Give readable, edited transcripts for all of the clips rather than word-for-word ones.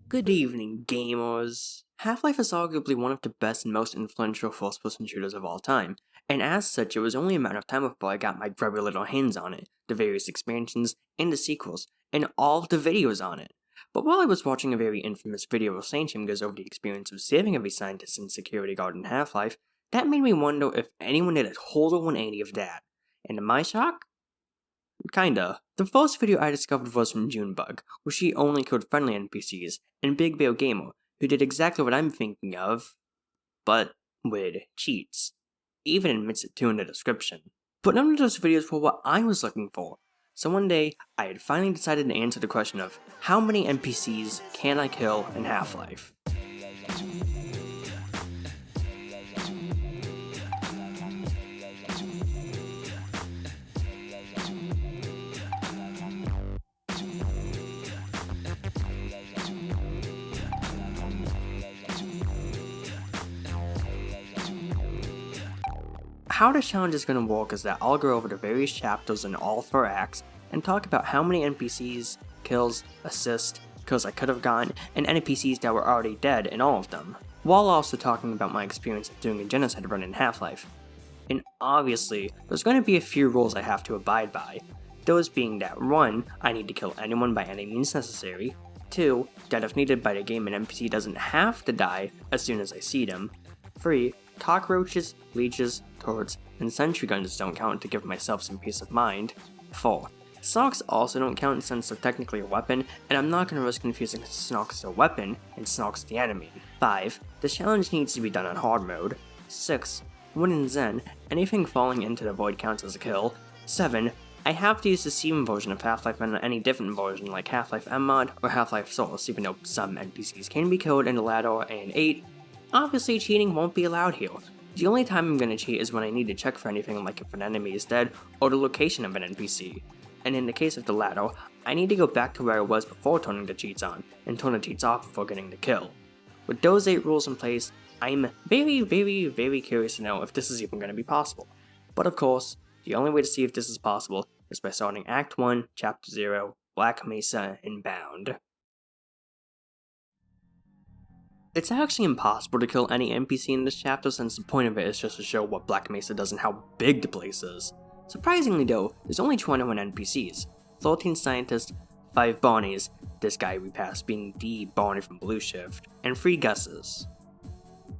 Good evening, gamers! Half-Life is arguably one of the best and most influential first-person shooters of all time, and as such it was only a matter of time before I got my grubby little hands on it, the various expansions, and the sequels, and all of the videos on it. But while I was watching a very infamous video where Sanctum goes over the experience of saving every scientist and security guard in Half-Life, that made me wonder if anyone did a total 180 of that. And to my shock, kinda. The first video I discovered was from Junebug, where she only killed friendly NPCs, and Big Bear Gamer, who did exactly what I'm thinking of, but with cheats. Even admits it too in the description. But none of those videos were what I was looking for. So one day, I had finally decided to answer the question of, how many NPCs can I kill in Half-Life? How this challenge is going to work is that I'll go over the various chapters in all 4 acts and talk about how many NPCs, kills, assists, kills I could have gotten, and NPCs that were already dead in all of them, while also talking about my experience of doing a genocide run in Half-Life. And obviously, there's going to be a few rules I have to abide by, those being that 1, I need to kill anyone by any means necessary, 2, that if needed by the game an NPC doesn't have to die as soon as I see them, 3, cockroaches, leeches, turrets, and sentry guns don't count to give myself some peace of mind. 4. Snarks also don't count since they're technically a weapon, and I'm not going to risk confusing Snarks the weapon and Snarks the enemy. 5. The challenge needs to be done on hard mode. 6. When in Zen, anything falling into the void counts as a kill. 7. I have to use the Steam version of Half-Life and any different version like Half-Life M-Mod or Half-Life Source, even though some NPCs can be killed in the latter. And 8. Obviously, cheating won't be allowed here. The only time I'm going to cheat is when I need to check for anything like if an enemy is dead or the location of an NPC. And in the case of the latter, I need to go back to where I was before turning the cheats on, and turn the cheats off before getting the kill. With those 8 rules in place, I'm very curious to know if this is even going to be possible. But of course, the only way to see if this is possible is by starting Act 1, Chapter 0, Black Mesa Inbound. It's actually impossible to kill any NPC in this chapter since the point of it is just to show what Black Mesa does and how big the place is. Surprisingly though, there's only 21 NPCs, 13 scientists, 5 Barneys, this guy we passed being the Barney from Blue Shift, and 3 Gusses.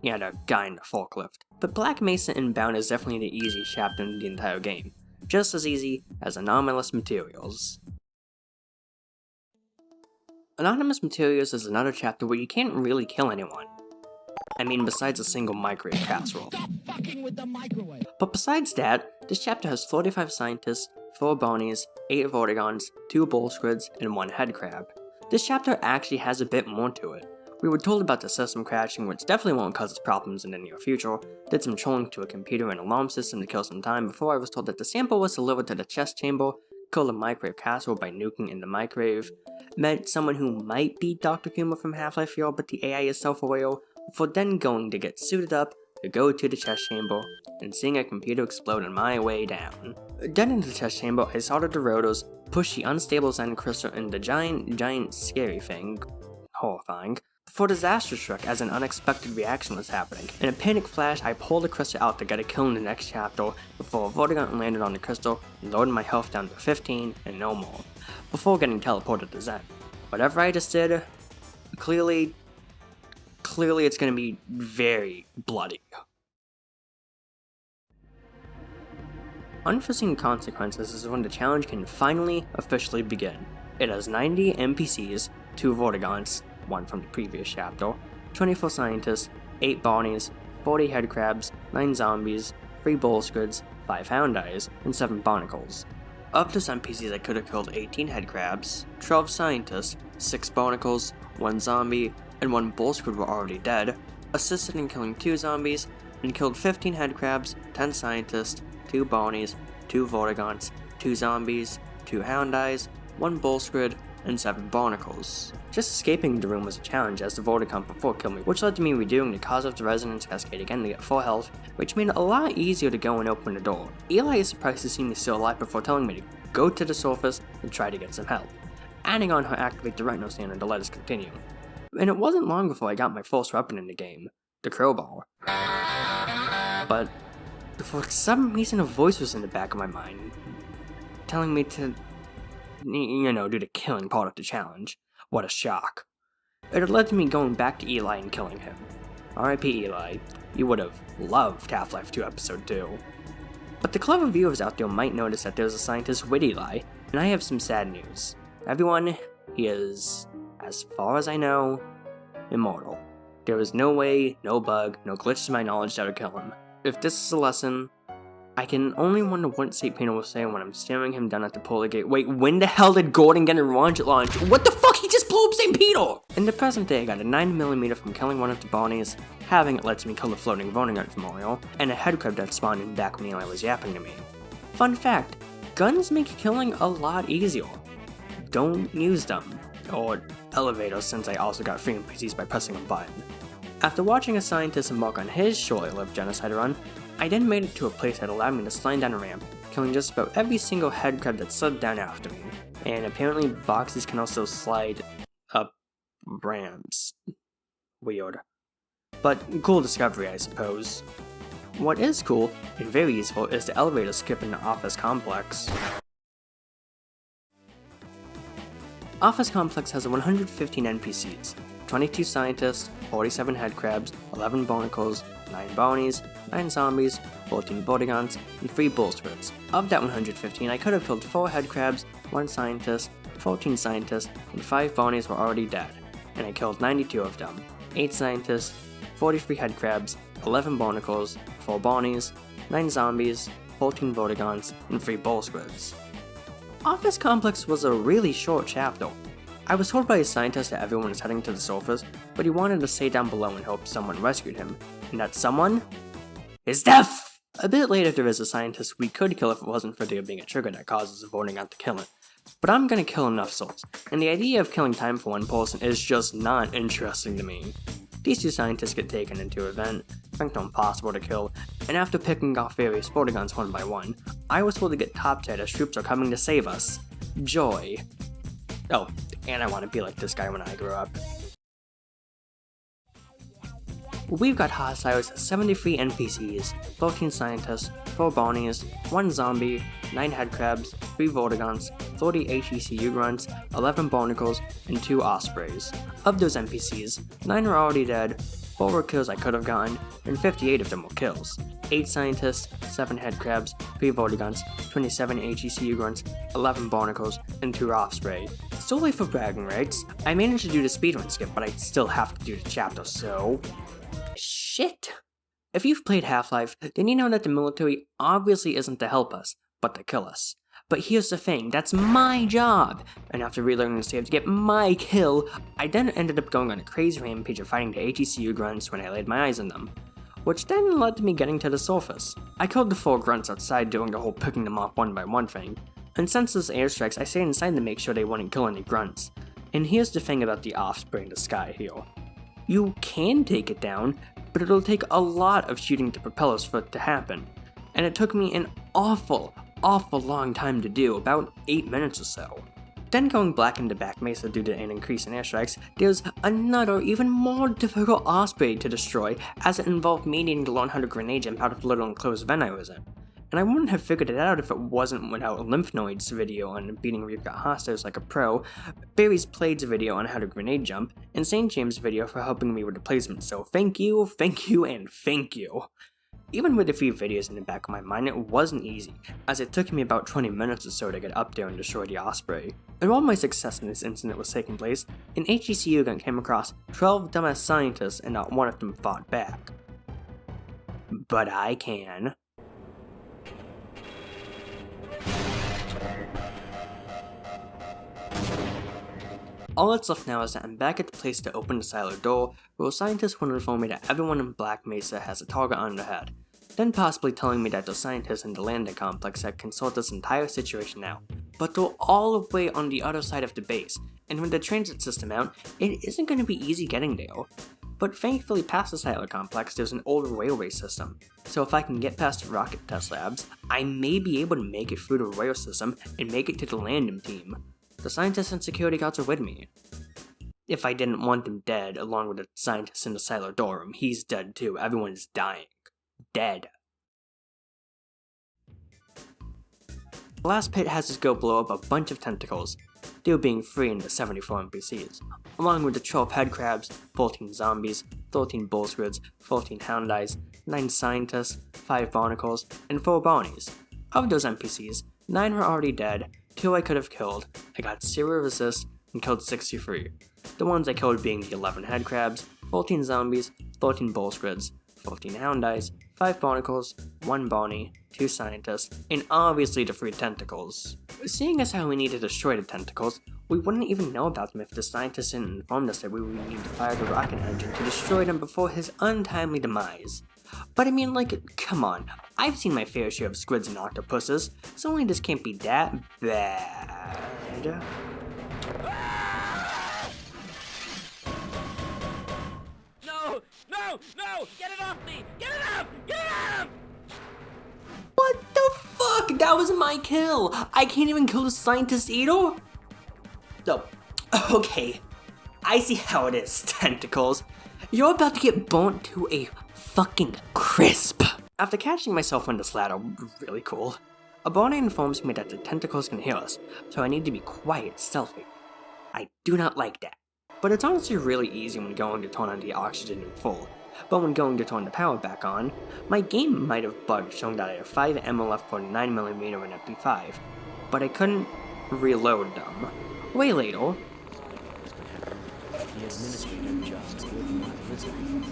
Yeah, the guy in the forklift. But Black Mesa Inbound is definitely the easiest chapter in the entire game, just as easy as Anomalous Materials. Anonymous Materials is another chapter where you can't really kill anyone. I mean, besides a single microwave casserole. Stop fucking with the microwave! But besides that, this chapter has 45 scientists, 4 Barneys, 8 Vortigaunts, 2 bull squids, and 1 headcrab. This chapter actually has a bit more to it. We were told about the system crashing, which definitely won't cause us problems in the near future, did some trolling to a computer and alarm system to kill some time before I was told that the sample was delivered to the chest chamber, killed a microwave casserole by nuking in the microwave, met someone who might be Dr. Kuma from Half-Life VR but the AI is self-aware, before then going to get suited up to go to the chest chamber and seeing a computer explode on my way down. Then in the chest chamber, I saw the rotors push the unstable Zen crystal in the giant scary thing, horrifying, before disaster struck as an unexpected reaction was happening. In a panic flash, I pulled the crystal out to get a kill in the next chapter before a Vortigaunt landed on the crystal and lowered my health down to 15 and no more, before getting teleported to Zen. Whatever I just did, clearly it's gonna be very bloody. Unforeseen Consequences is when the challenge can finally officially begin. It has 90 NPCs, 2 Vortigaunts, 1 from the previous chapter, 24 scientists, 8 Barneys, 40 headcrabs, 9 zombies, 3 bull squids, 5 hound eyes, and 7 barnacles. Of those NPCs I could have killed 18 headcrabs, 12 scientists, 6 barnacles, 1 zombie, and 1 bull squid were already dead, assisted in killing 2 zombies, and killed 15 headcrabs, 10 scientists, 2 Barneys, 2 Vortigaunts, 2 zombies, 2 hound eyes, 1 bull squid, and 7 barnacles. Just escaping the room was a challenge as the Vortigaunt before killed me, which led to me redoing the Cause of the Resonance Cascade again to get full health, which made it a lot easier to go and open the door. Eli is surprised to see me still alive before telling me to go to the surface and try to get some help, adding on her activate the retinal scanner to let us continue. and it wasn't long before I got my first weapon in the game, the crowbar. But for some reason a voice was in the back of my mind, telling me to, do the killing part of the challenge. What a shock. It had led to me going back to Eli and killing him. R.I.P. Eli, you would have loved Half-Life 2 Episode 2. But the clever viewers out there might notice that there's a scientist with Eli, and I have some sad news. Everyone, he is, as far as I know, immortal. There is no way, no bug, no glitch to my knowledge that would kill him. If this is a lesson, I can only wonder what St. Peter will say when I'm staring him down at the polar gate. Wait, when the hell did Gordon get a rocket launch? What the fuck? He just blew up St. Peter! In the present day, I got a 9mm from killing one of the Barneys, having it lets me kill the floating Vortigaunts memorial, and a headcrab that spawned in back when Eli was yapping to me. Fun fact, guns make killing a lot easier. Don't use them, or elevators, since I also got free NPCs by pressing a button. After watching a scientist embark on his shortly-lived genocide run, I then made it to a place that allowed me to slide down a ramp, killing just about every single headcrab that slid down after me. And apparently boxes can also slide up ramps. Weird. But cool discovery, I suppose. What is cool, and very useful, is the elevator skip in the office complex. Office Complex has 115 NPCs, 22 scientists, 47 headcrabs, 11 barnacles, 9 Barneys, 9 zombies, 14 Vortigaunts, and 3 bull spirits. Of that 115, I could have killed 4 headcrabs, 1 scientist, 14 scientists, and 5 Barneys were already dead, and I killed 92 of them. 8 scientists, 43 headcrabs, 11 barnacles, 4 Barneys, 9 zombies, 14 Vortigaunts, and 3 bull spirits. Office Complex was a really short chapter. I was told by a scientist that everyone was heading to the surface, but he wanted to stay down below and hope someone rescued him, and that someone is death! A bit later there is a scientist we could kill if it wasn't for there being a trigger that causes a Vortigaunts to kill it. But I'm gonna kill enough souls, and the idea of killing time for one person is just not interesting to me. These 2 scientists get taken into an event, ranked impossible to kill, and after picking off various Vortigaunts one by one, I was told to get topside as troops are coming to save us. Joy. Oh, and I want to be like this guy when I grow up. We've got hostiles, 73 NPCs, 14 scientists, 4 Barneys, 1 zombie, 9 headcrabs, 3 Vortigaunts, 30 HECU Grunts, 11 barnacles, and 2 ospreys. Of those NPCs, 9 were already dead, 4 were kills I could have gotten, and 58 of them were kills. 8 scientists, 7 headcrabs, 3 Vortigaunts, 27 HECU Grunts, 11 barnacles, and 2 osprey. Solely for bragging rights, I managed to do the speedrun skip, but I still have to do the chapter, so... shit! If you've played Half-Life, then you know that the military obviously isn't to help us, but to kill us. But here's the thing, that's my job! And after relearning the save to get my kill, I then ended up going on a crazy rampage of fighting the HECU Grunts when I laid my eyes on them. Which then led to me getting to the surface. I killed the 4 Grunts outside doing the whole picking them off one by one thing, and since those airstrikes I stayed inside to make sure they wouldn't kill any Grunts. And here's the thing about the offspring in the sky here. You can take it down, but it'll take a lot of shooting to propellers for it to happen. And it took me an awful long time to do, about 8 minutes or so. Then going back into Black Mesa due to an increase in airstrikes, there's another even more difficult osprey to destroy, as it involved me needing to learn how to grenade jump out of the little enclosed vent I was in. And I wouldn't have figured it out if it wasn't without Lymph Noid's video on beating Reef Got Hostiles like a pro, Barry's Plade's video on how to grenade jump, and St. James' video for helping me with the placement, so thank you, and thank you. Even with the few videos in the back of my mind, it wasn't easy, as it took me about 20 minutes or so to get up there and destroy the osprey. And while my success in this incident was taking place, an HECU gun came across 12 dumbass scientists and not one of them fought back. But I can. All that's left now is that I'm back at the place to open the silo door, where a scientist will inform me that everyone in Black Mesa has a target on their head, then possibly telling me that the scientists in the Lambda complex had consulted this entire situation out. But they're all the way on the other side of the base, and with the transit system out, it isn't going to be easy getting there. But thankfully past the silo complex there's an old railway system, so if I can get past the rocket test labs, I may be able to make it through the rail system and make it to the landing team. The scientists and security guards are with me. if I didn't want them dead, along with the scientist in the Silodorum. He's dead too. Everyone's dying. Dead. The last pit has us go blow up a bunch of tentacles, there being 3 in the 74 NPCs, along with the 12 headcrabs, 14 zombies, 13 bull squids, 14 hound eyes, 9 scientists, 5 barnacles, and 4 Barneys. Of those NPCs, 9 were already dead, 2 I could have killed, I got 0 resist, and killed 63. The ones I killed being the 11 headcrabs, 14 zombies, 13 bull squids, 14 hound eyes, 5 barnacles, 1 Barney, 2 scientists, and obviously the 3 tentacles. Seeing as how we need to destroy the tentacles, we wouldn't even know about them if the scientist hadn't informed us that we would need to fire the rocket engine to destroy them before his untimely demise. But I mean, like, come on, I've seen my fair share of squids and octopuses, so only this can't be that bad. No! Get it off me! Get it off! Get it off! What the fuck? That was my kill! I can't even kill the scientist either? No. Okay. I see how it is, tentacles. You're about to get burnt to a fucking crisp. After catching myself on this ladder, really cool, a Barney informs me that the tentacles can hear us, so I need to be quiet, stealthy. I do not like that. But it's honestly really easy when going to turn on the oxygen in full. But when going to turn the power back on, my game might have bugged showing that I have 5 ammo left for 9mm and MP5, but I couldn't reload them. Way later. The administrator just would not listen.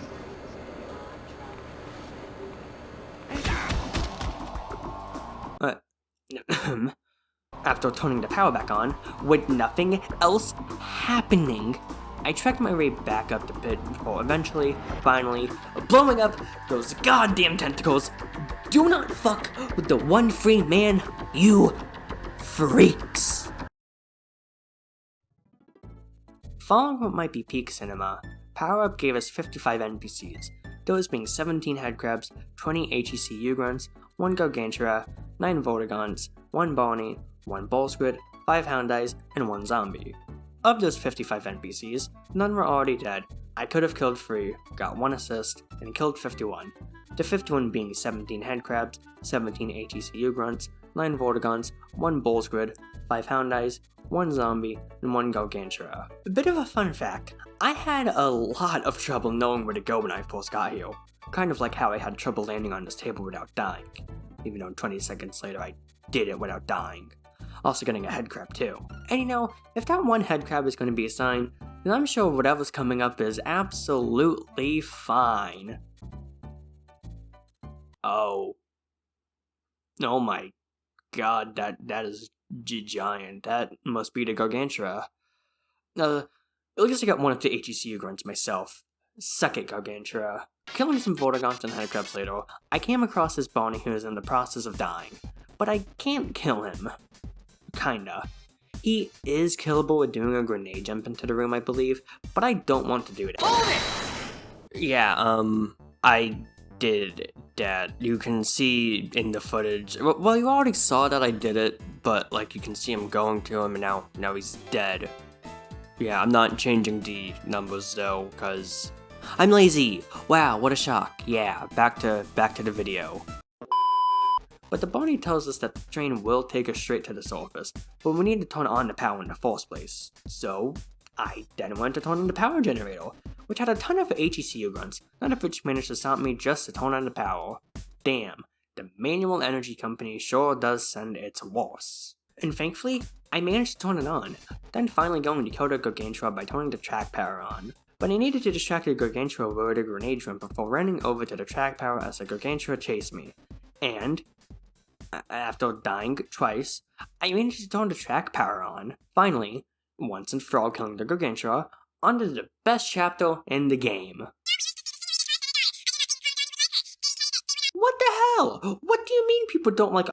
After turning the power back on, with nothing else happening, I trekked my way back up the pit before eventually, finally, blowing up those goddamn tentacles. Do not fuck with the one free man, you freaks! Following what might be peak cinema, Power Up gave us 55 NPCs, those being 17 Headcrabs, 20 HECU Grunts, 1 Gargantua, 9 Vortigaunts, 1 Barney, 1 bull squid, 5 hound eyes, and 1 zombie. Of those 55 NPCs, none were already dead. I could have killed 3, got 1 assist, and killed 51. The 51 being 17 Headcrabs, 17 HECU Grunts, 9 Vortigaunts, 1 bull squid, 5 hound eyes, 1 zombie, and 1 Gargantua. A bit of a fun fact, I had a lot of trouble knowing where to go when I first got here. Kind of like how I had trouble landing on this table without dying. Even though 20 seconds later I did it without dying. Also getting a headcrab too. And you know, if that one headcrab is going to be a sign, then I'm sure whatever's coming up is absolutely fine. Oh my god, that is giant. That must be the Gargantua. At least I got one of the HECU Grunts myself. Suck it, Gargantua. Killing some Vortigaunts and Headcrabs later, I came across this Barney who is in the process of dying. But I can't kill him. Kinda. He is killable with doing a grenade jump into the room, I believe, but I don't want to do that. Hold it! Yeah, I did that. You can see in the footage. Well, you already saw that I did it, but like you can see him going to him, and now he's dead. Yeah, I'm not changing the numbers though, cause I'm lazy. Wow, what a shock. Yeah, back to the video. But the Barney tells us that the train will take us straight to the surface, but we need to turn on the power in the first place. So, I then went to turn on the power generator, which had a ton of HECU grunts, none of which managed to stop me just to turn on the power. Damn, the manual energy company sure does send its worst. And thankfully, I managed to turn it on, then finally going to kill the Gargantua by turning the track power on. But I needed to distract the Gargantua with a grenade jump before running over to the track power as the Gargantua chased me. And after dying twice, I managed to turn the track power on. Finally, once and for all killing the Gargantua, onto the best chapter in the game. What the hell? What do you mean people don't like?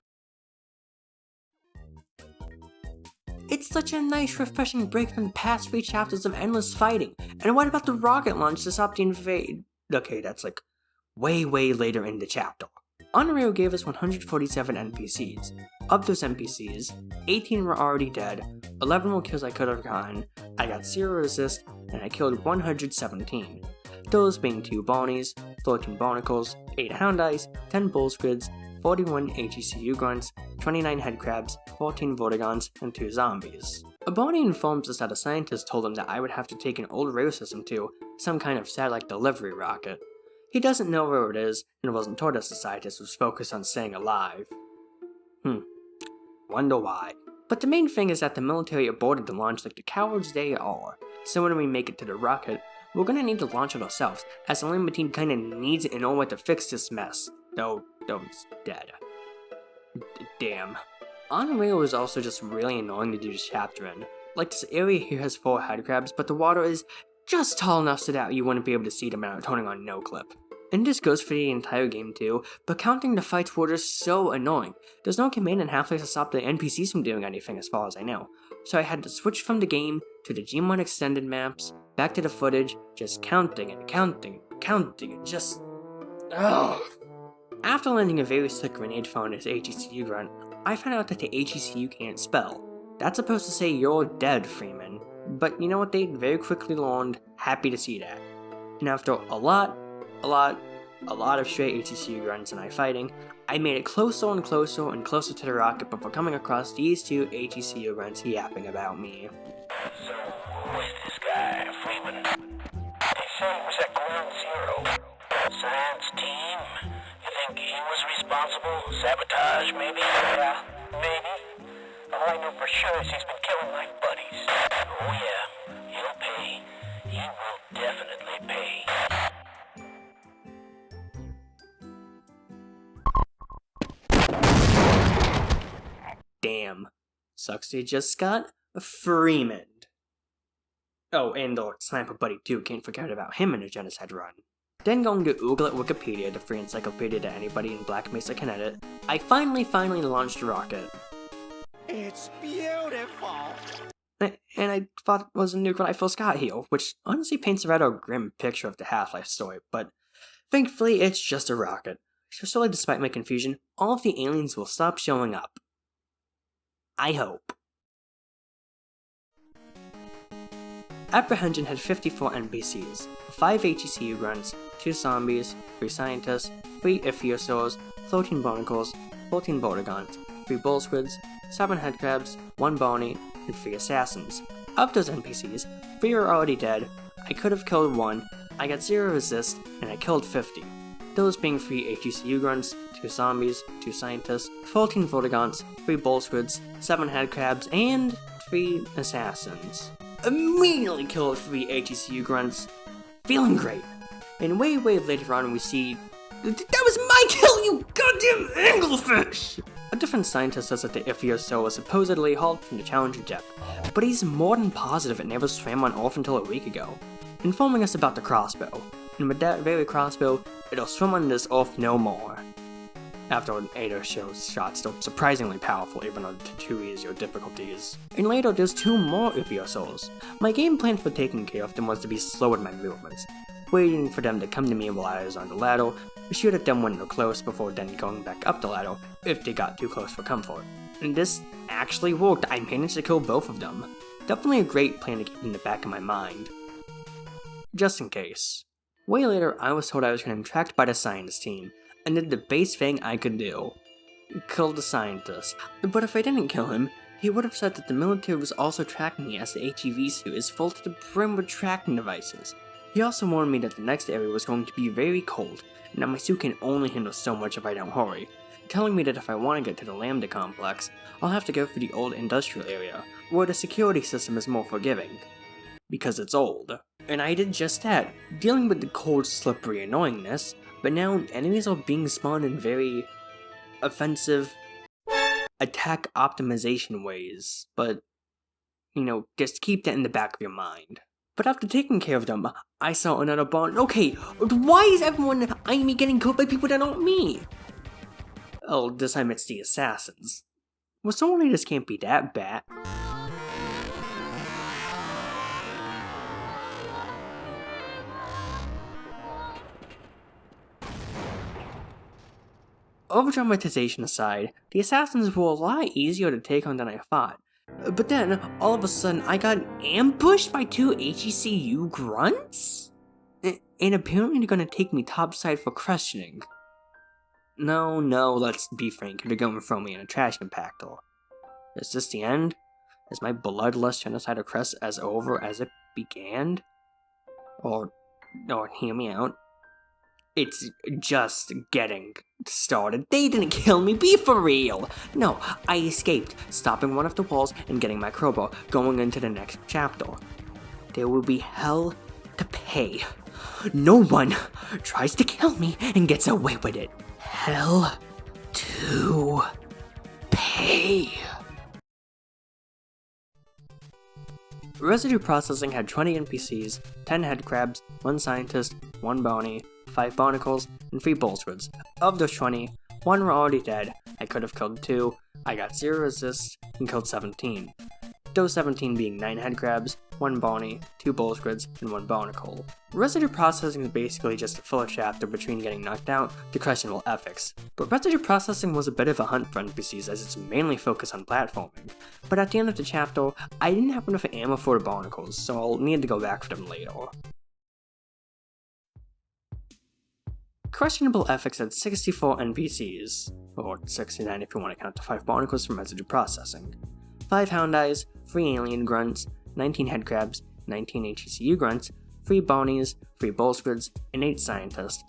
It's such a nice, refreshing break from the past 3 chapters of endless fighting. And what about the rocket launch to stop the invade? Okay, that's like way later in the chapter. Unreal gave us 147 NPCs. Of those NPCs, 18 were already dead, 11 were kills I could have gotten, I got 0 resist, and I killed 117. Those being 2 Barneys, 13 Barnacles, 8 Houndies, 10 Bull Squids, 41 HECU Grunts, 29 Headcrabs, 14 Vortigaunts, and 2 zombies. A Barney informs us that a scientist told him that I would have to take an old rail system to some kind of satellite delivery rocket. He doesn't know where it is, and wasn't told us the scientist was focused on staying alive. Wonder why. But the main thing is that the military aborted the launch like the cowards they are, so when we make it to the rocket, we're gonna need to launch it ourselves, as the Lambda team kinda needs it in order to fix this mess. Though it's dead. Damn. On rail is also just really annoying to do this chapter in. Like, this area here has 4 headcrabs, but the water is just tall enough so that you wouldn't be able to see them without turning on no clip. And this goes for the entire game too, but counting the fights were just so annoying. There's no command in Half-Life to stop the NPCs from doing anything as far as I know, so I had to switch from the game to the Gmod extended maps, back to the footage, just counting and just... ugh. After landing a very slick grenade throw on this HECU grunt, I found out that the HECU can't spell. That's supposed to say you're dead, Freeman, but you know what, they very quickly learned, happy to see that. And after a lot of straight HECU grunts and I fighting, I made it closer and closer and closer to the rocket before coming across these 2 HECU grunts yapping about me. So, who is this guy, Freeman? They say he was at Ground Zero. Science team? You think he was responsible? Sabotage, maybe? Yeah, maybe. All I know for sure is he's been killing my buddies. Oh yeah, he'll pay. He will definitely pay. Damn. Sucks they just got Freeman. Oh, and our sniper buddy too, can't forget about him in a genocide run. Then going to Google at Wikipedia, the free encyclopedia that anybody in Black Mesa can edit, I finally launched the rocket. It's beautiful. And I thought it was a nuke when I first got here, which honestly paints a rather grim picture of the Half-Life story, but thankfully it's just a rocket. So despite my confusion, all of the aliens will stop showing up. I hope. Appreension had 54 NPCs, 5 HECU grunts, 2 zombies, 3 scientists, 3 Epheosaurs, 13 barnacles, 14 Vortigaunts, 3 bull squids, 7 headcrabs, 1 Barney, and 3 assassins. Of those NPCs, 3 are already dead, I could have killed 1, I got 0 resist, and I killed 50. Those being 3 HECU grunts, 2 zombies, 2 scientists, 14 Vortigaunts, 3 bull squids, 7 headcrabs, and 3 assassins. Immediately killed 3 HECU grunts, feeling great. And way later on we see... That was my kill, you goddamn anglefish! A different scientist says that the Epheosaur was supposedly hauled from the Challenger depth, but he's more than positive it never swam on Earth until a week ago, informing us about the crossbow. And with that very crossbow, it'll swim on this Earth no more. After Ada shows shots still surprisingly powerful even on the 2 easier difficulties. And later there's 2 more Epheosaurs. My game plan for taking care of them was to be slow in my movements, waiting for them to come to me while I was on the ladder, shoot at them when they're close before then going back up the ladder if they got too close for comfort. And this actually worked, I managed to kill both of them. Definitely a great plan to keep in the back of my mind. Just in case. Way later I was told I was getting tracked by the science team, and did the base thing I could do. Kill the scientist. But if I didn't kill him, he would have said that the military was also tracking me as the HEV suit is full to the brim with tracking devices. He also warned me that the next area was going to be very cold, and that my suit can only handle so much if I don't hurry, telling me that if I want to get to the Lambda complex, I'll have to go for the old industrial area, where the security system is more forgiving. Because it's old. And I did just that, dealing with the cold, slippery annoyingness, but now enemies are being spawned in very offensive attack optimization ways, but, you know, just keep that in the back of your mind. But after taking care of them, I saw another barn. Okay, why is everyone eyeing me getting killed by people that aren't me? Oh, this time it's the assassins. Well, surely this can't be that bad. Over-dramatization aside, the assassins were a lot easier to take on than I thought. But then, all of a sudden, I got ambushed by 2 HECU Grunts? And apparently they're gonna take me topside for questioning. No, let's be frank, they're going to throw me in a trash compactor. Is this the end? Is my bloodless genocidal quest as over as it began? Or hear me out. It's just getting started. They didn't kill me, be for real! No, I escaped, stopping one of the walls and getting my crowbar, going into the next chapter. There will be hell to pay. No one tries to kill me and gets away with it. Hell to pay. Residue Processing had 20 NPCs, 10 Headcrabs, 1 Scientist, 1 Barney, 5 Barnacles, and 3 Bolswoods. Of those 20, 1 were already dead, I could have killed 2, I got 0 resists, and killed 17. Those 17 being 9 Headcrabs, 1 Barney, 2 Bolswoods, and 1 Barnacle. Residue Processing is basically just a filler chapter between getting knocked out to questionable ethics, but Residue Processing was a bit of a hunt for NPCs as it's mainly focused on platforming. But at the end of the chapter, I didn't have enough ammo for the Barnacles, so I'll need to go back for them later. Questionable ethics had 64 NPCs, or 69 if you want to count the 5 Barnacles from Residue Processing, 5 Hound Eyes, 3 Alien Grunts, 19 Headcrabs, 19 HECU Grunts, 3 Barneys, 3 Bolswoods, and 8 Scientists.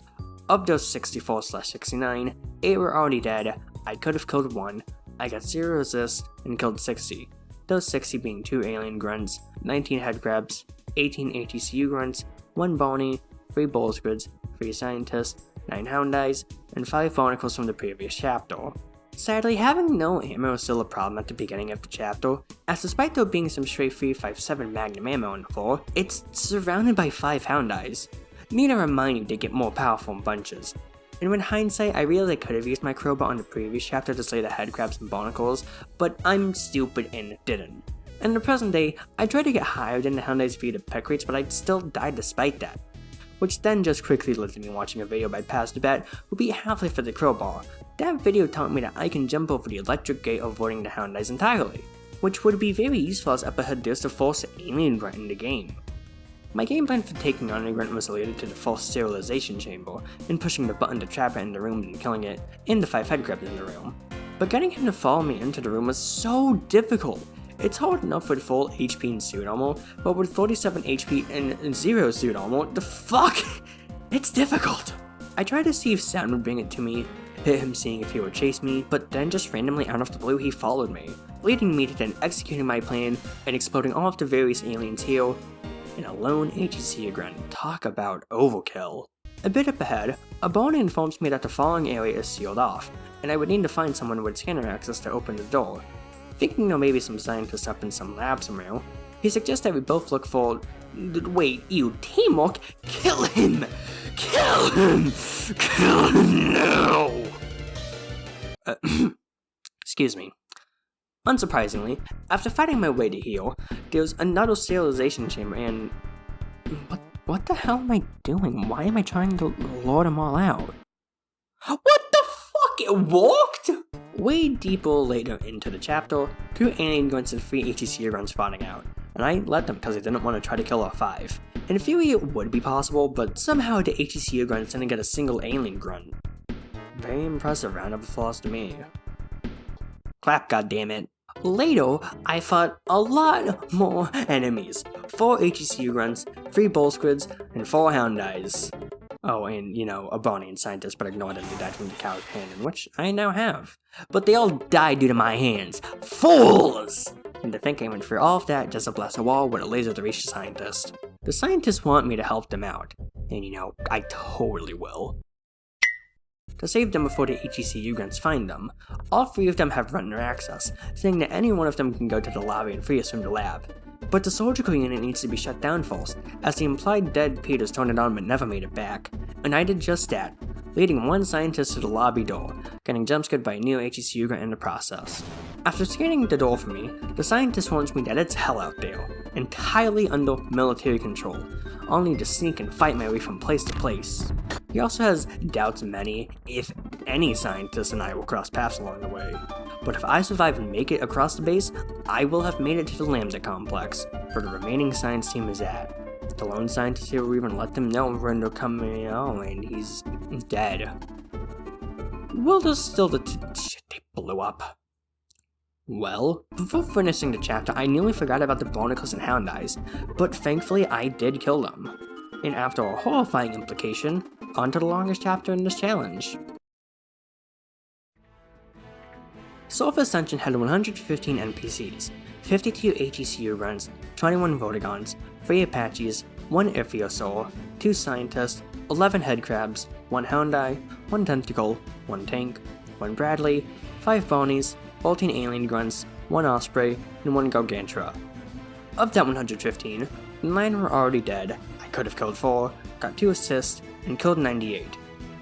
Of those 64/69, 8 were already dead, I could have killed 1, I got 0 resist, and killed 60. Those 60 being 2 Alien Grunts, 19 Headcrabs, 18 HECU Grunts, 1 Barney, 3 Bolswoods, 3 Scientists, 9 Hound Eyes, and 5 Barnacles from the previous chapter. Sadly, having no ammo is still a problem at the beginning of the chapter, as despite there being some straight 357 Magnum ammo on the floor, it's surrounded by 5 Hound Eyes. Need to remind you they get more powerful in bunches. And with hindsight, I realized I could have used my crowbar on the previous chapter to slay the Headcrabs and Barnacles, but I'm stupid and didn't. In the present day, I tried to get higher than the Hound Eyes via the pet rates, but I still died despite that. Which then just quickly led to me watching a video by Past the Bet who beat Half-Life with the crowbar. That video taught me that I can jump over the electric gate avoiding the Hound Eyes entirely, which would be very useful as up ahead there's the false alien grunt in the game. My game plan for taking on a grunt was related to the false sterilization chamber, and pushing the button to trap it in the room and killing it, and the 5 Headcrabs in the room. But getting him to follow me into the room was so difficult. It's hard enough with full HP and suit armor, but with 47 HP and 0 suit armor, the fuck? It's difficult! I tried to see if Sound would bring it to me, hit him seeing if he would chase me, but then just randomly out of the blue he followed me, leading me to then executing my plan and exploding all of the various aliens here in a lone HECU grunt. Talk about overkill. A bit up ahead, a Barney informs me that the following area is sealed off, and I would need to find someone with scanner access to open the door. Thinking there may be some scientists up in some lab somewhere, he suggests that we both look for... Wait, you teamwork? Kill him! Kill him! Kill him now! Excuse me. Unsurprisingly, after fighting my way to heal, there's another sterilization chamber and... What the hell am I doing? Why am I trying to lure them all out? What the fuck? It worked?! Way deeper later into the chapter, 2 alien grunts and 3 HECU grunts spawning out, and I let them because I didn't want to try to kill all 5. In theory it would be possible, but somehow the HECU grunts didn't get a single alien grunt. Very impressive round of applause to me. Clap, goddammit. Later, I fought a lot more enemies. 4 HECU grunts, 3 Bolsquids, and 4 Hound Eyes. Oh, and, a Barney and Scientist, but ignore that they died from the coward cannon, which I now have. But they all died due to my hands. Fools! And to think I went through all of that just to blast a wall with a laser to reach the Scientist. The Scientists want me to help them out, and I totally will. To save them before the HECU grunts find them, all 3 of them have runner access, saying that any one of them can go to the lobby and free us from the lab. But the surgical unit needs to be shut down first, as the implied dead Peters turned it on but never made it back, and I did just that, leading 1 Scientist to the lobby door, getting jumpscared by a new HECU grunt in the process. After scanning the door for me, the Scientist warns me that it's hell out there, entirely under military control. I'll need to sneak and fight my way from place to place. He also has doubts many, if any Scientist and I will cross paths along the way. but if I survive and make it across the base, I will have made it to the Lambda complex, where the remaining science team is at. The lone scientist here will even let them know when they're coming out, and he's dead. Well, there's still shit, they blew up. Well, before finishing the chapter, I nearly forgot about the barnacles and hound eyes, but thankfully I did kill them. And after a horrifying implication, on to the longest chapter in this challenge. Soul Ascension had 115 NPCs, 52 HECU Grunts, 21 Vortigaunts, 3 Apaches, 1 Ichthyosaur, 2 Scientists, 11 Headcrabs, 1 Hound Eye, 1 Tentacle, 1 Tank, 1 Bradley, 5 Barneys, 14 Alien Grunts, 1 Osprey, and 1 Gargantua. Of that 115, 9 were already dead. I could have killed 4, got 2 assists, and killed 98.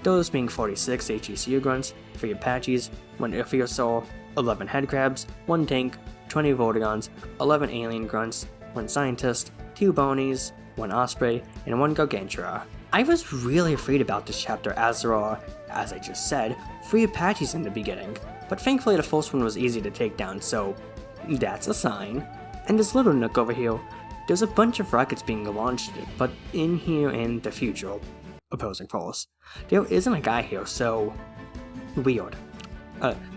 Those being 46 HECU Grunts, 3 Apaches, 1 Ichthyosaur, 11 Headcrabs, 1 Tank, 20 Vortigaunts, 11 Alien Grunts, 1 Scientist, 2 Barneys, 1 Osprey, and 1 Gargantua. I was really afraid about this chapter as there are, as I just said, 3 Apaches in the beginning, but thankfully the first one was easy to take down, so that's a sign. And this little nook over here, there's a bunch of rockets being launched, but in here in the future, opposing force, there isn't a guy here, so weird.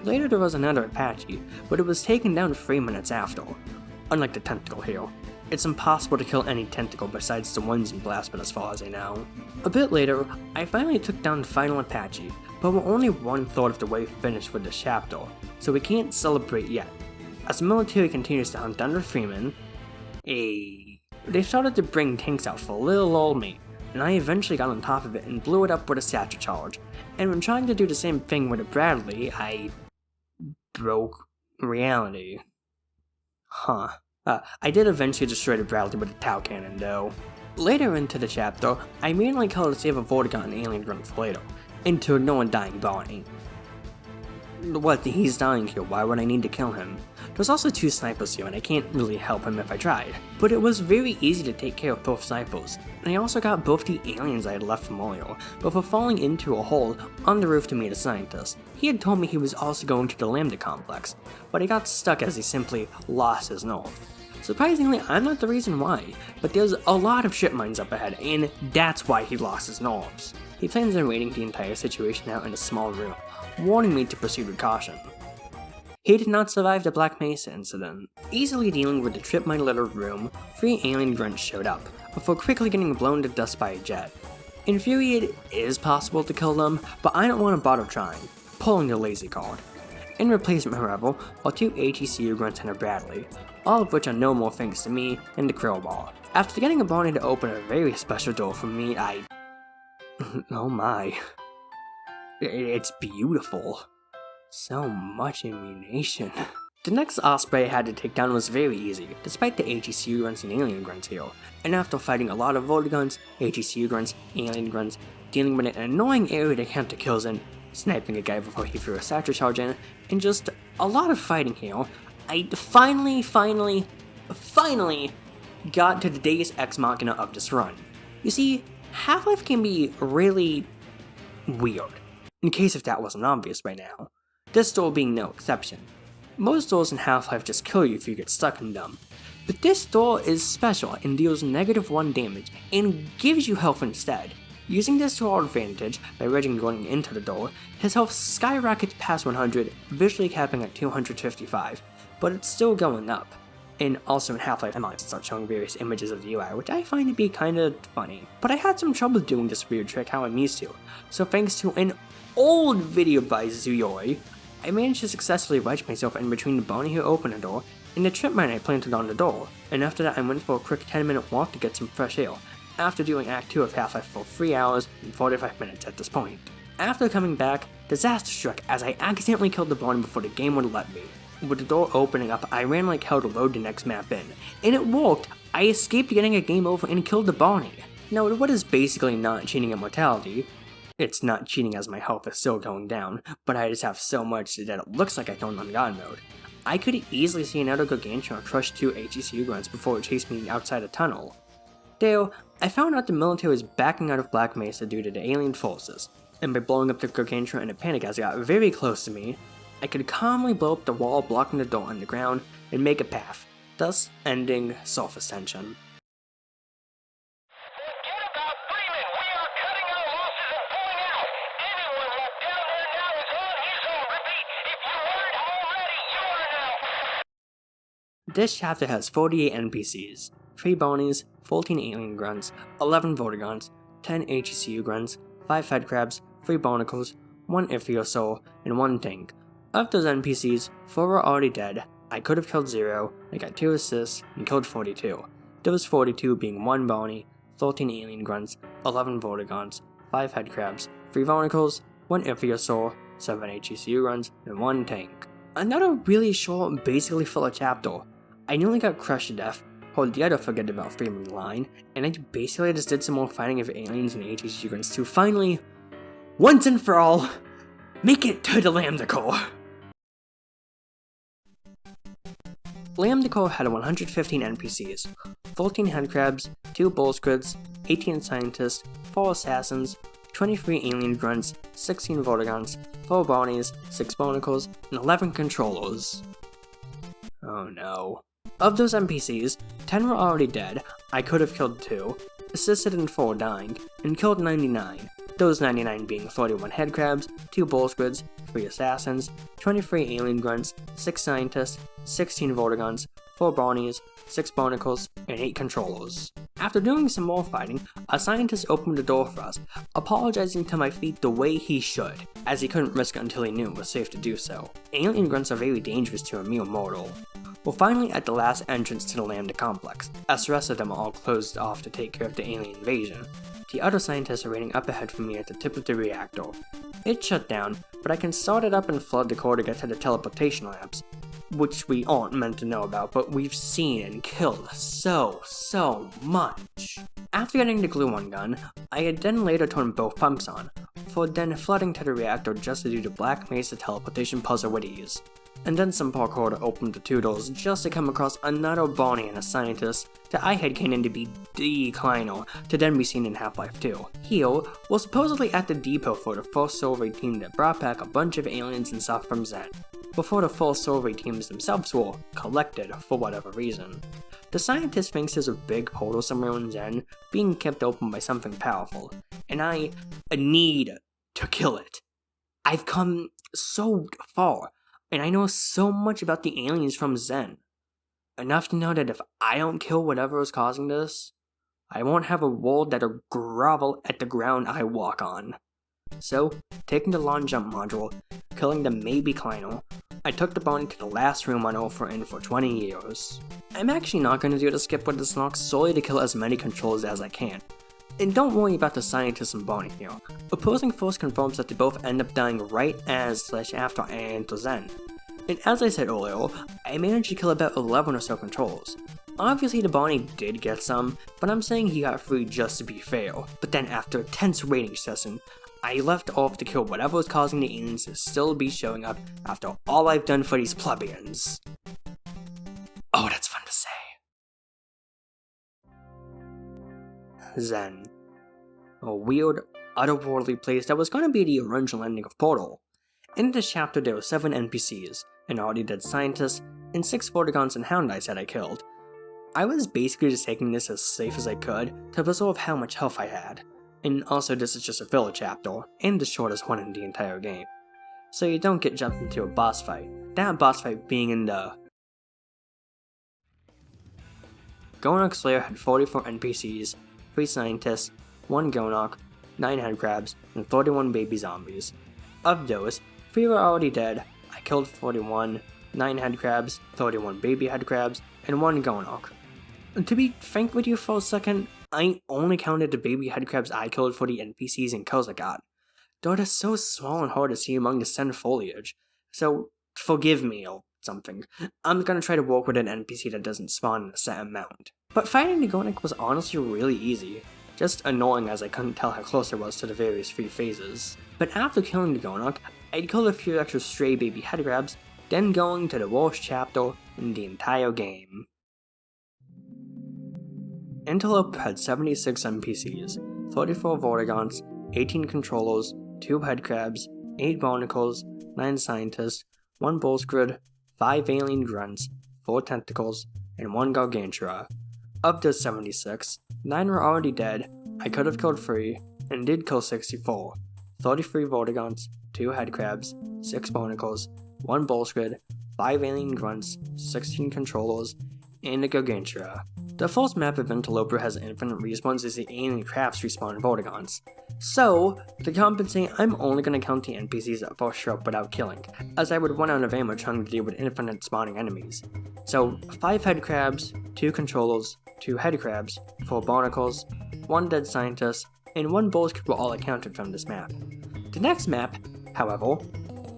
Later there was another Apache, but it was taken down 3 minutes after. Unlike the tentacle here, it's impossible to kill any tentacle besides the ones in Blastpit as far as I know. A bit later, I finally took down the final Apache, but we're only 1/3 of the way finished with this chapter, so we can't celebrate yet. As the military continues to hunt Gordon Freeman, they started to bring tanks out for little old me, and I eventually got on top of it and blew it up with a satchel charge. And when trying to do the same thing with a Bradley, I broke reality. I did eventually destroy the Bradley with a Tau cannon though. Later into the chapter, I mainly called to save a Vortigaunt and Alien Grunt for later, and to ignore a dying Barney. What, he's dying here, why would I need to kill him? There's also 2 snipers here and I can't really help him if I tried. But it was very easy to take care of both snipers, and I also got both the aliens I had left from earlier, before falling into a hole on the roof to meet a scientist. He had told me he was also going to the Lambda complex, but he got stuck as he simply lost his nerve. Surprisingly, I'm not the reason why, but there's a lot of ship mines up ahead, and that's why he lost his nerves. He plans on waiting the entire situation out in a small room, warning me to proceed with caution. He did not survive the Black Mesa incident. Easily dealing with the trip mine littered room, 3 alien grunts showed up, before quickly getting blown to dust by a jet. In theory, it is possible to kill them, but I don't want to bother trying, pulling the lazy card. In replacement, however, are 2 HECU Grunts and a Bradley, all of which are no more thanks to me and the crowbar. After getting a Barney to open a very special door for me, oh my. It's beautiful. So much ammunition. The next Osprey I had to take down was very easy, despite the HECU Grunts and Alien Grunts here, and after fighting a lot of Vortigaunts, HECU Grunts, Alien Grunts, dealing with an annoying area to count the kills in, sniping a guy before he threw a satchel charge in, and just a lot of fighting here, I finally got to the Deus Ex Machina of this run. You see, Half-Life can be really weird, in case if that wasn't obvious by now. This door being no exception. Most doors in Half-Life just kill you if you get stuck in them, but this door is special and deals -1 damage and gives you health instead. Using this to our advantage by Reggie going into the door, his health skyrockets past 100, visually capping at 255, but it's still going up. And also in Half-Life, I might start showing various images of the UI, which I find to be kinda funny. But I had some trouble doing this weird trick how I'm used to, so thanks to an old video by Zuyoi, I managed to successfully wedge myself in between the Barney who opened the door and the trip mine I planted on the door, and after that I went for a quick 10-minute walk to get some fresh air, after doing Act 2 of Half-Life for 3 hours and 45 minutes at this point. After coming back, disaster struck as I accidentally killed the Barney before the game would let me. With the door opening up, I ran like hell to load the next map in, and it worked! I escaped getting a game over and killed the Barney. Now, what is basically not cheating at mortality, it's not cheating as my health is still going down, but I just have so much that it looks like I don't on God mode. I could easily see another Gargantua crush 2 HECU Grunts before it chased me outside a tunnel. There, I found out the military was backing out of Black Mesa due to the alien forces, and by blowing up the Gargantua in a panic as it got very close to me, I could calmly blow up the wall blocking the door underground and make a path, thus ending self-ascension. Forget about Freeman! We are cutting our losses and pulling out! Anyone left down there now is on his own! Repeat, if you weren't already, you are now! This chapter has 48 NPCs, 3 Barneys, 14 alien grunts, 11 Vortigaunts, 10 HECU Grunts, 5 Headcrabs, 3 barnacles, 1 Ichthyosaur, and 1 tank. Of those NPCs, 4 were already dead. I could have killed 0, I got 2 assists, and killed 42. Those 42 being 1 Barney, 13 alien grunts, 11 Vortigaunts, 5 Headcrabs, 3 barnacles, 1 Ichthyosaur, 7 HECU Grunts, and 1 tank. Another really short, basically filler chapter. I nearly got crushed to death, told the other forget about Freeman line, and I basically just did some more fighting of aliens and HECU Grunts to finally, once and for all, make it to the Lambda Core. Lambda Core had 115 NPCs, 14 Headcrabs, 2 bull squids, 18 scientists, 4 assassins, 23 alien grunts, 16 Vortigaunts, 4 Barneys, 6 barnacles, and 11 controllers. Oh no. Of those NPCs, 10 were already dead, I could have killed 2, assisted in 4 dying, and killed 99, those 99 being 41 Headcrabs, 2 bull squids, 3 assassins, 23 alien grunts, 6 scientists, 16 Vortigaunts, 4 Barneys, 6 barnacles, and 8 controllers. After doing some more fighting, a scientist opened the door for us, apologizing to my feet the way he should, as he couldn't risk it until he knew it was safe to do so. Alien grunts are very dangerous to a mere mortal. We're finally at the last entrance to the Lambda complex, as the rest of them are all closed off to take care of the alien invasion. The other scientists are waiting up ahead for me at the tip of the reactor. It's shut down, but I can start it up and flood the core to get to the teleportation labs, which we aren't meant to know about, but we've seen and killed so much. After getting the gluon gun, I had then later turned both pumps on, for then flooding to the reactor just to do the Black Mesa teleportation puzzle with ease. And then some parkour to open the 2 doors just to come across another Barney and a scientist that I had canon to be the Kleino, to then be seen in Half-Life 2. Here, we're supposedly at the depot for the first survey team that brought back a bunch of aliens and stuff from Zen, before the full survey teams themselves were collected for whatever reason. The scientist thinks there's a big portal somewhere in Zen being kept open by something powerful, and I need to kill it. I've come so far, and I know so much about the aliens from Zen. Enough to know that if I don't kill whatever is causing this, I won't have a world that'll grovel at the ground I walk on. So, taking the long jump module, killing the maybe Kleino, I took the Barney to the last room on Earth we're in for 20 years. I'm actually not going to do the skip with the Snox solely to kill as many controllers as I can. And don't worry about the scientist and Barney here. Opposing force confirms that they both end up dying right as/after I enter Zen. And as I said earlier, I managed to kill about 11 or so controllers. Obviously the Barney did get some, but I'm saying he got free just to be fair. But then after a tense rating session, I left off to kill whatever was causing the aliens to still be showing up after all I've done for these plebeians. Oh, that's fun to say. Zen. A weird, otherworldly place that was going to be the original ending of Portal. In this chapter there were 7 NPCs, an already dead scientist, and 6 Vortigaunts and Houndites that I killed. I was basically just taking this as safe as I could to preserve how much health I had. And also this is just a filler chapter, and the shortest one in the entire game. So you don't get jumped into a boss fight, that boss fight being in the... Gonarch's Lair had 44 NPCs, 3 scientists, 1 Gonarch, 9 Headcrabs, and 31 baby zombies. Of those, 3 were already dead, I killed 41, 9 Headcrabs, 31 baby Headcrabs, and 1 Gonarch. To be frank with you for a second, I only counted the baby Headcrabs I killed for the NPCs and kills I got. They're just so small and hard to see among the Sen foliage, so forgive me or something. I'm gonna try to work with an NPC that doesn't spawn in a set amount. But fighting the Gonarch was honestly really easy, just annoying as I couldn't tell how close I was to the various 3 phases. But after killing the Gonarch, I'd killed a few extra stray baby Headcrabs, then going to the worst chapter in the entire game. Interloper had 76 NPCs, 34 Vortigaunts, 18 controllers, 2 Headcrabs, 8 barnacles, 9 scientists, 1 bull squid, 5 alien grunts, 4 tentacles, and 1 gargantua. Of those 76, 9 were already dead, I could have killed 3, and did kill 64. 33 Vortigaunts, 2 headcrabs, 6 barnacles, 1 bull squid, 5 alien grunts, 16 controllers, and a gargantua. The first map of Interloper has infinite respawns as the alien crabs respawn Vortigaunts. So, to compensate, I'm only going to count the NPCs that first show up without killing, as I would run out of ammo trying to deal with infinite spawning enemies. So, 5 headcrabs, 2 controllers, 2 headcrabs, 4 barnacles, 1 dead scientist, and 1 bull squid were all accounted from this map. The next map, however,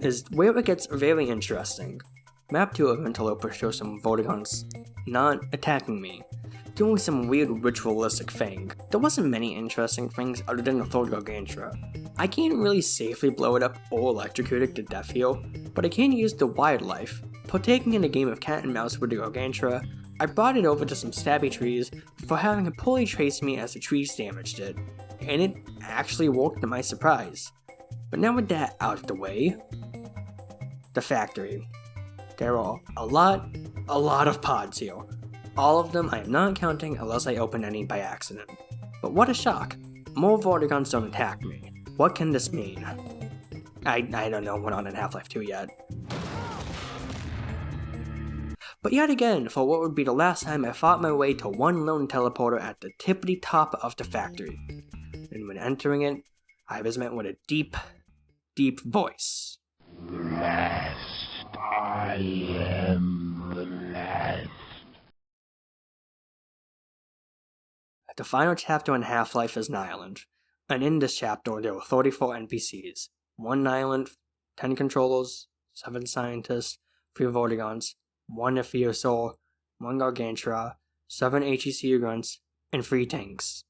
is where it gets very interesting. Map 2 of Interloper shows some Vortigaunts not attacking me, doing some weird ritualistic thing. There wasn't many interesting things other than the third gargantua. I can't really safely blow it up or electrocute it to death here, but I can use the wildlife. Partaking in a game of cat and mouse with the gargantua, I brought it over to some stabby trees before having it poorly trace me as the trees damaged it, and it actually worked to my surprise. But now with that out of the way, the factory. There are a lot of pods here. All of them I am not counting unless I open any by accident. But what a shock. More Vortigaunts don't attack me. What can this mean? I don't know, we're not in Half-Life 2 yet. But yet again, for what would be the last time I fought my way to one lone teleporter at the tippity top of the factory. And when entering it, I was met with a deep, deep voice. The last. I am the last. The final chapter in Half-Life is Nihilanth, and in this chapter there were 34 NPCs, 1 Nihilanth, 10 controllers, 7 scientists, 3 Vortigaunts, 1 Nepheosaur, 1 Gargantua, 7 HECU Grunts, and 3 tanks.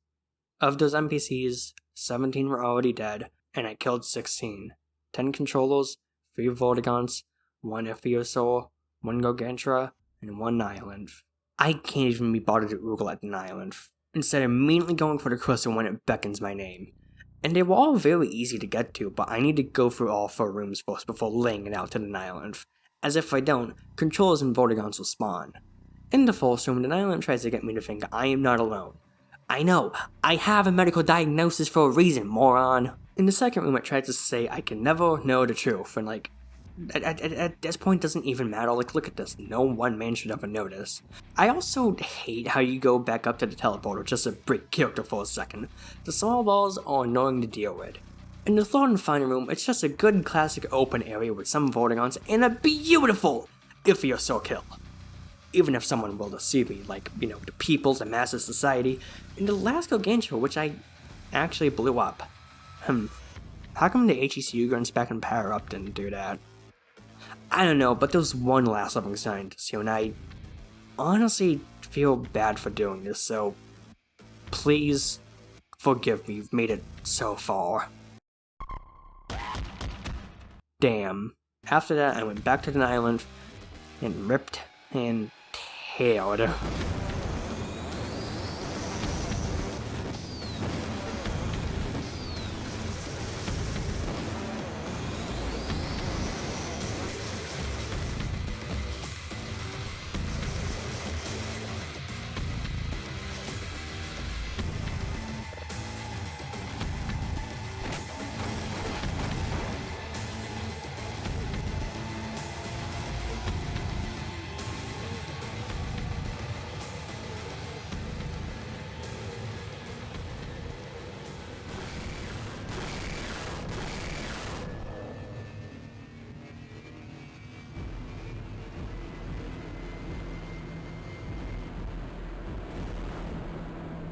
Of those NPCs, 17 were already dead, and I killed 16, 10 controllers, 3 Vortigaunts, 1 Nepheosaur, 1 Gargantua, and 1 Nihilanth. I can't even be bothered to oogle at the Nihilanth, instead immediately going for the crystal when it beckons my name. And they were all very easy to get to, but I need to go through all 4 rooms first before laying it out to the Nihilanth, as if I don't, controllers and Vortigaunts will spawn. In the first room, the Nihilanth tries to get me to think I am not alone. I know, I have a medical diagnosis for a reason, moron! In the second room, it tries to say I can never know the truth, and at this point doesn't even matter, look at this, no one man should ever notice. I also hate how you go back up to the teleporter just to break character for a second. The small walls are annoying to deal with. In the third and final room, it's just a good classic open area with some Vortigaunts and a beautiful Nepheosaur kill. Even if someone will deceive me, the peoples and massive society, in the last Gargantua, which I actually blew up. How come the HECU Grunts back in Power Up didn't do that? I don't know, but there's one last living scientist here, and I honestly feel bad for doing this, so please forgive me, you've made it so far. Damn. After that, I went back to the island and ripped and teared.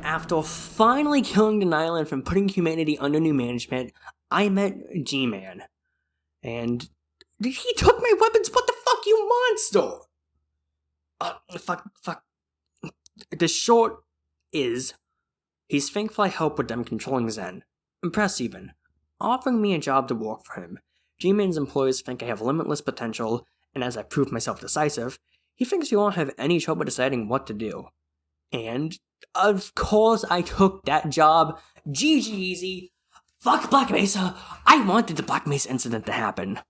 After finally killing the Nihilanth and putting humanity under new management, I met G-Man. And he took my weapons, what the fuck, you monster! Fuck. The short is, he's thankful I helped with them controlling Zen. Impressed even. Offering me a job to work for him. G-Man's employees think I have limitless potential, and as I proved myself decisive, he thinks we won't have any trouble deciding what to do. And, of course, I took that job. GG easy. Fuck Black Mesa. I wanted the Black Mesa incident to happen.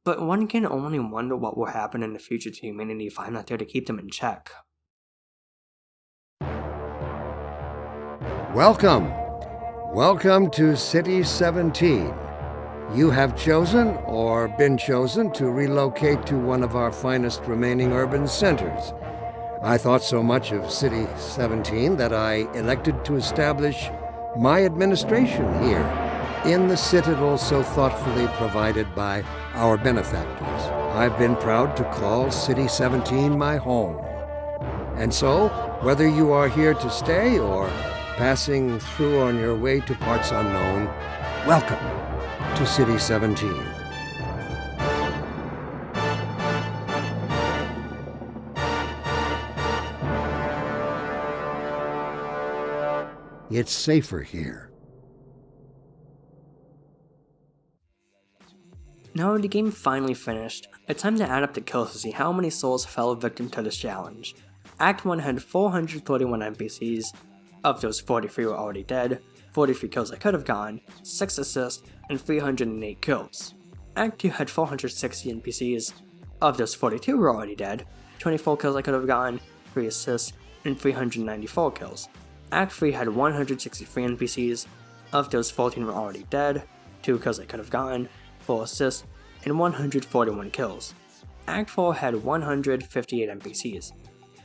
but one can only wonder what will happen in the future to humanity if I'm not there to keep them in check. Welcome! Welcome to City 17. You have chosen, or been chosen, to relocate to one of our finest remaining urban centers. I thought so much of City 17 that I elected to establish my administration here, in the citadel so thoughtfully provided by our benefactors. I've been proud to call City 17 my home. And so, whether you are here to stay or passing through on your way to parts unknown, welcome to City 17. It's safer here. Now the game finally finished, it's time to add up the kills to see how many souls fell victim to this challenge. Act 1 had 431 NPCs, of those 43 were already dead, 43 kills I could have gotten, 6 assists, and 308 kills. Act 2 had 460 NPCs, of those 42 were already dead, 24 kills I could have gotten, 3 assists, and 394 kills. Act 3 had 163 NPCs, of those 14 were already dead, 2 kills I could have gotten, 4 assists, and 141 kills. Act 4 had 158 NPCs.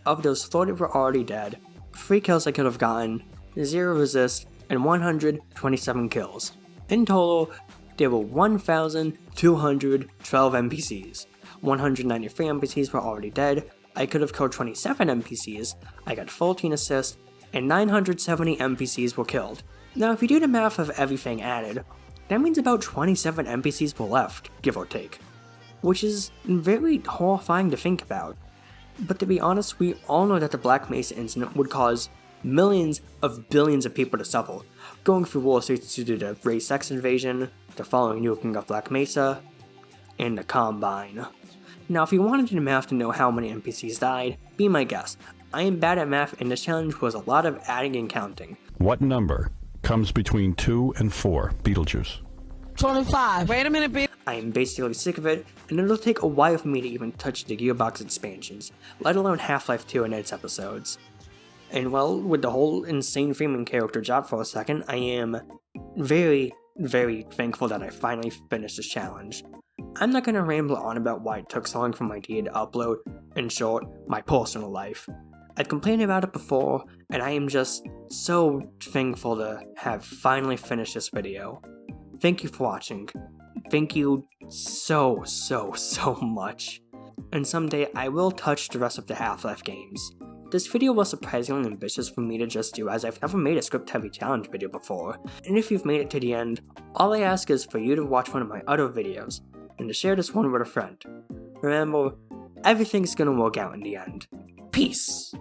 Of those 30 were already dead, 3 kills I could have gotten, 0 assists, and 127 kills. In total, there were 1,212 NPCs. 193 NPCs were already dead, I could have killed 27 NPCs, I got 14 assists, and 970 NPCs were killed. Now if you do the math of everything added, that means about 27 NPCs were left, give or take. Which is very horrifying to think about. But to be honest, we all know that the Black Mesa incident would cause millions of billions of people to suffer, going through Wall Street due to the race sex invasion, the following nuking of Black Mesa, and the Combine. Now if you wanted to do math to know how many NPCs died, be my guest. I am bad at math and this challenge was a lot of adding and counting. What number comes between 2 and 4, Beetlejuice? 25. Wait a minute, I am basically sick of it, and it'll take a while for me to even touch the Gearbox expansions, let alone Half-Life 2 and its episodes. And well, with the whole insane Freeman character dropped for a second, I am very, very thankful that I finally finished this challenge. I'm not going to ramble on about why it took so long for my idea to upload, in short, my personal life. I've complained about it before, and I am just so thankful to have finally finished this video. Thank you for watching. Thank you so much. And someday I will touch the rest of the Half-Life games. This video was surprisingly ambitious for me to just do, as I've never made a script-heavy challenge video before, and if you've made it to the end, all I ask is for you to watch one of my other videos, and to share this one with a friend. Remember, everything's gonna work out in the end. Peace!